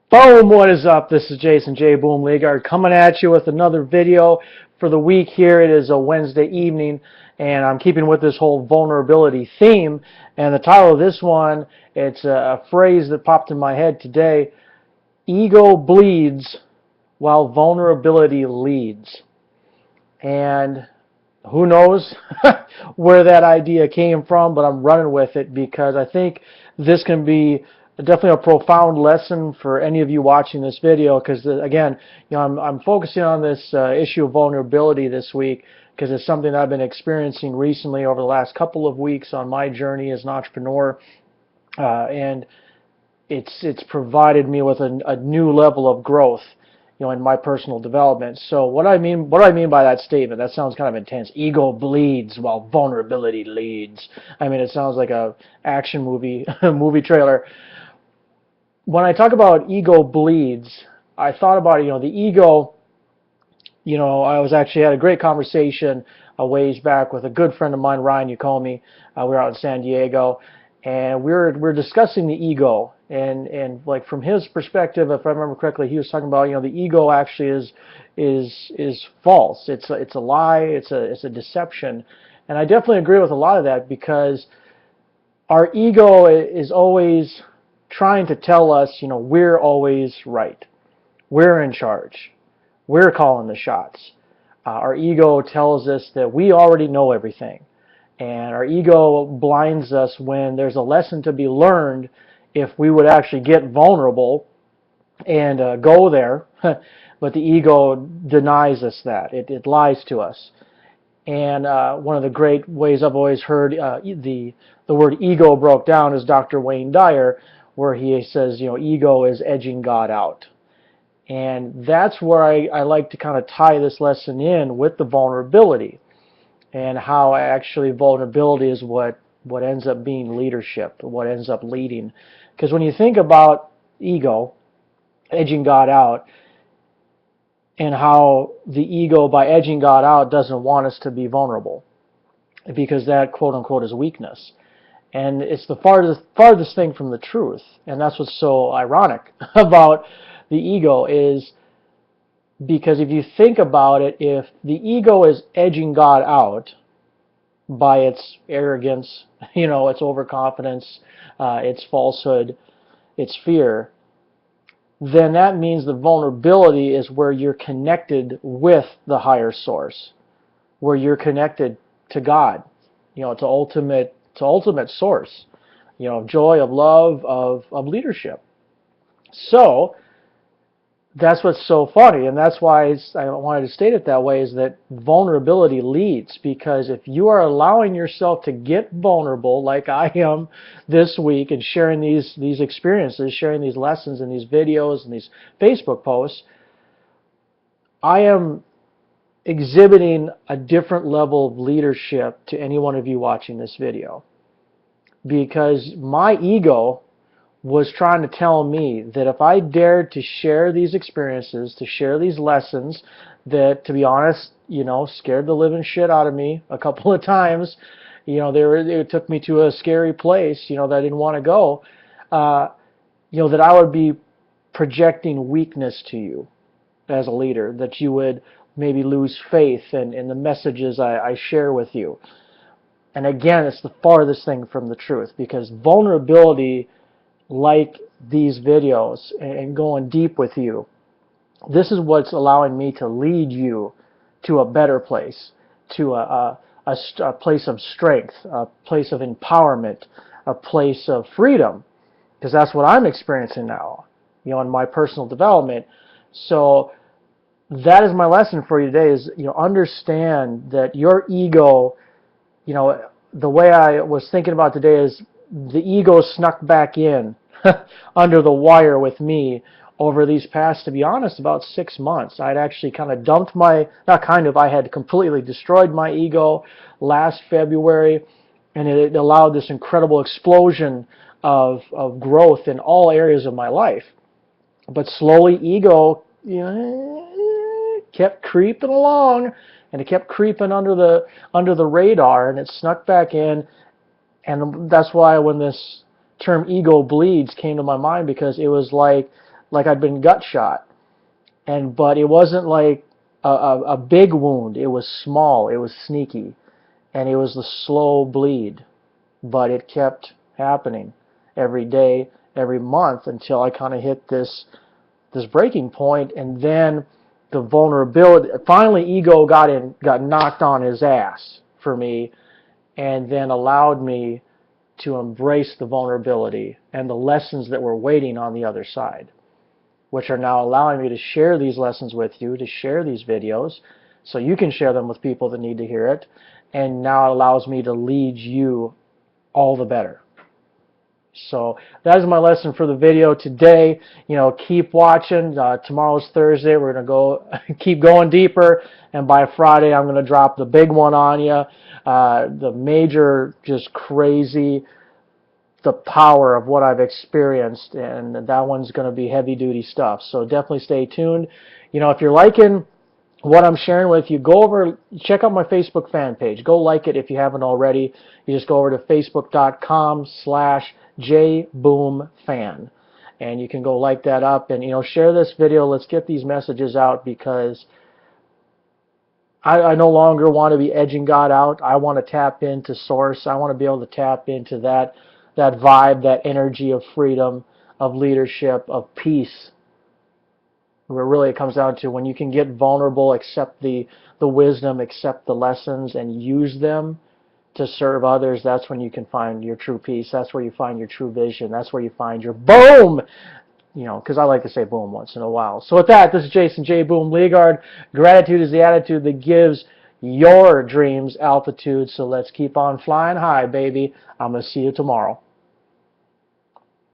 Boom, what is up? This is Jason J. Boom Legaard coming at you with another video for the week here. It is a Wednesday evening, and I'm keeping with this whole vulnerability theme. And the title of this one, it's a phrase that popped in my head today: ego bleeds while vulnerability leads. And who knows where that idea came from, but I'm running with it because I think this can be definitely a profound lesson for any of you watching this video. Because again, I'm focusing on this issue of vulnerability this week because it's something I've been experiencing recently over the last couple of weeks on my journey as an entrepreneur, and it's provided me with a new level of growth, in my personal development. So what do I mean by that statement? That sounds kind of intense. Ego bleeds while vulnerability leads. I mean, it sounds like a action movie movie trailer. When I talk about ego bleeds, I thought about the ego. I was actually had a great conversation a ways back with a good friend of mine, Ryan Yakomi. We were out in San Diego, and we're discussing the ego, and like from his perspective, if I remember correctly, he was talking about the ego actually is false. It's a lie. It's a deception, and I definitely agree with a lot of that because our ego is always trying to tell us, we're always right, we're in charge, we're calling the shots. Our ego tells us that we already know everything. And our ego blinds us when there's a lesson to be learned if we would actually get vulnerable and go there. But the ego denies us that. It lies to us. And one of the great ways I've always heard the word ego broke down is Dr. Wayne Dyer, where he says, ego is edging God out. And that's where I like to kind of tie this lesson in with the vulnerability and how actually vulnerability is what ends up being leadership, what ends up leading. Because when you think about ego edging God out and how the ego, by edging God out, doesn't want us to be vulnerable because that, quote unquote, is weakness. And it's the farthest thing from the truth. And that's what's so ironic about the ego is because if you think about it, if the ego is edging God out by its arrogance, its overconfidence, its falsehood, its fear, then that means the vulnerability is where you're connected with the higher source, where you're connected to God, to ultimate source, of joy, of love, of leadership. So that's what's so funny, and that's why I wanted to state it that way, is that vulnerability leads, because if you are allowing yourself to get vulnerable like I am this week and sharing these experiences, sharing these lessons and these videos and these Facebook posts, I am exhibiting a different level of leadership to any one of you watching this video, because my ego was trying to tell me that if I dared to share these experiences, to share these lessons that, to be honest, scared the living shit out of me a couple of times, it took me to a scary place, that I didn't want to go, that I would be projecting weakness to you as a leader, that you would maybe lose faith in the messages I share with you. And again, it's the farthest thing from the truth, because vulnerability, like these videos and going deep with you, this is what's allowing me to lead you to a better place, to a place of strength, a place of empowerment, a place of freedom, because that's what I'm experiencing now, in my personal development. So that is my lesson for you today is, understand that your ego, the way I was thinking about today is the ego snuck back in under the wire with me over these past, to be honest, about 6 months. I'd actually kind of dumped I had completely destroyed my ego last February, and it allowed this incredible explosion of growth in all areas of my life. But slowly, ego, kept creeping along, and it kept creeping under the radar, and it snuck back in. And that's why when this term ego bleeds came to my mind, because it was like like I'd been gut shot. But it wasn't like a big wound. It was small. It was sneaky. And it was the slow bleed. But it kept happening every day, every month, until I kind of hit this breaking point. And then the vulnerability, finally ego got knocked on his ass for me, and then allowed me to embrace the vulnerability and the lessons that were waiting on the other side, which are now allowing me to share these lessons with you, to share these videos, so you can share them with people that need to hear it. And now it allows me to lead you all the better. So that is my lesson for the video today. Keep watching. Tomorrow's Thursday. We're going to go keep going deeper. And by Friday, I'm going to drop the big one on you. The major, just crazy, the power of what I've experienced. And that one's going to be heavy-duty stuff. So definitely stay tuned. If you're liking what I'm sharing with you, go over, check out my Facebook fan page. Go like it if you haven't already. You just go over to facebook.com/jboomfan, and you can go like that up and share this video. Let's get these messages out, because I no longer want to be edging God out. I want to tap into Source. I want to be able to tap into that vibe, that energy of freedom, of leadership, of peace. Where really it comes down to, when you can get vulnerable, accept the wisdom, accept the lessons, and use them to serve others, that's when you can find your true peace. That's where you find your true vision. That's where you find your boom. Because I like to say boom once in a while. So with that, this is Jason J. Boom Legaard. Gratitude is the attitude that gives your dreams altitude. So let's keep on flying high, baby. I'm going to see you tomorrow.